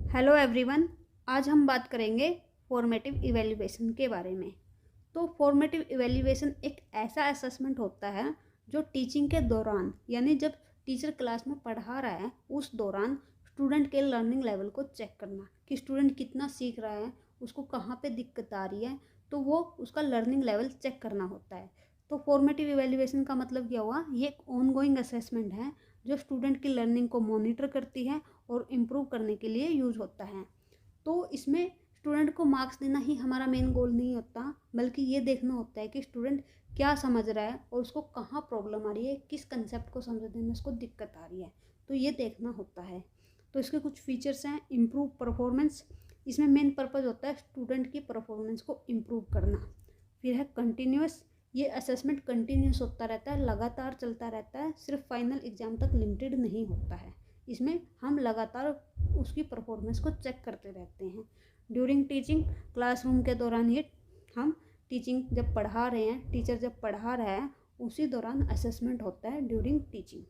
Hello everyone. आज हम बात करेंगे फॉर्मेटिव इवैल्यूएशन के बारे में। तो फॉर्मेटिव इवैल्यूएशन एक ऐसा असेसमेंट होता है जो टीचिंग के दौरान, यानी जब टीचर क्लास में पढ़ा रहा है उस दौरान स्टूडेंट के लर्निंग लेवल को चेक करना कि स्टूडेंट कितना सीख रहा है, उसको कहाँ पे दिक्कत आ रही है, तो वो उसका लर्निंग लेवल चेक करना होता है। तो फॉर्मेटिव इवैल्यूएशन का मतलब क्या हुआ? ये एक ऑनगोइंग असेसमेंट है जो स्टूडेंट की लर्निंग को मॉनिटर करती है और इम्प्रूव करने के लिए यूज होता है। तो इसमें स्टूडेंट को मार्क्स देना ही हमारा मेन गोल नहीं होता, बल्कि ये देखना होता है कि स्टूडेंट क्या समझ रहा है और उसको कहाँ प्रॉब्लम आ रही है, किस कंसेप्ट को समझने में उसको दिक्कत आ रही है, तो ये देखना होता है। तो इसके कुछ फीचर्स हैं। इम्प्रूव परफॉर्मेंस, इसमें मेन पर्पज़ होता है स्टूडेंट की परफॉर्मेंस को इम्प्रूव करना। फिर है कंटिन्यूस, ये असेसमेंट कंटिन्यूस होता रहता है, लगातार चलता रहता है, सिर्फ फाइनल एग्जाम तक लिमिटेड नहीं होता है। इसमें हम लगातार उसकी परफॉर्मेंस को चेक करते रहते हैं। ड्यूरिंग टीचिंग, क्लासरूम के दौरान ये हम टीचिंग जब पढ़ा रहे हैं, टीचर जब पढ़ा रहा है उसी दौरान असेसमेंट होता है during teaching.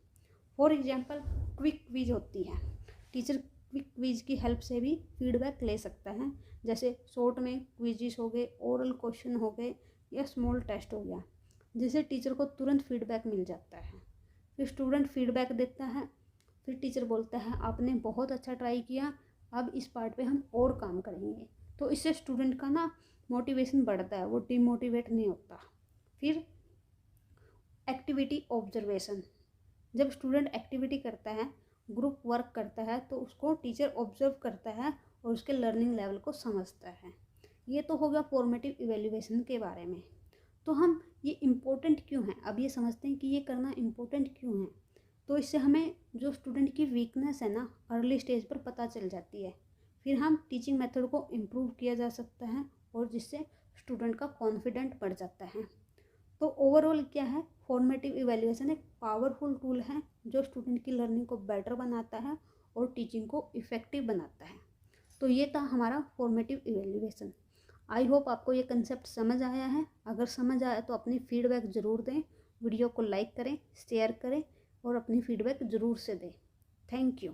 For example quick quiz होती है, टीचर क्विक क्विज की हेल्प से भी फीडबैक ले सकता है। जैसे शॉर्ट में क्विजेस हो गए, ओरल क्वेश्चन हो गए या स्मॉल टेस्ट हो गया, जिससे टीचर को तुरंत फीडबैक मिल जाता है। फिर स्टूडेंट फीडबैक देता है, फिर टीचर बोलता है आपने बहुत अच्छा ट्राई किया, अब इस पार्ट पे हम और काम करेंगे। तो इससे स्टूडेंट का ना मोटिवेशन बढ़ता है, वो डिमोटिवेट नहीं होता। फिर एक्टिविटी ऑब्जर्वेशन, जब स्टूडेंट एक्टिविटी करता है, ग्रुप वर्क करता है, तो उसको टीचर ऑब्जर्व करता है और उसके लर्निंग लेवल को समझता है। ये तो हो गया फॉर्मेटिव इवैल्यूएशन के बारे में। तो हम ये इम्पोर्टेंट क्यों है, अब ये समझते हैं कि ये करना इम्पोर्टेंट क्यों है। तो इससे हमें जो स्टूडेंट की वीकनेस है ना, अर्ली स्टेज पर पता चल जाती है। फिर हम टीचिंग मेथड को इम्प्रूव किया जा सकता है और जिससे स्टूडेंट का कॉन्फिडेंट बढ़ जाता है। तो ओवरऑल क्या है, फॉर्मेटिव इवैल्यूएशन एक पावरफुल टूल है जो स्टूडेंट की लर्निंग को बेटर बनाता है और टीचिंग को इफ़ेक्टिव बनाता है। तो ये था हमारा फॉर्मेटिव इवैल्यूएशन। आई होप आपको ये कंसेप्ट समझ आया है। अगर समझ आया तो अपनी फीडबैक ज़रूर दें, वीडियो को लाइक करें, शेयर करें और अपनी फीडबैक ज़रूर से दें। Thank you.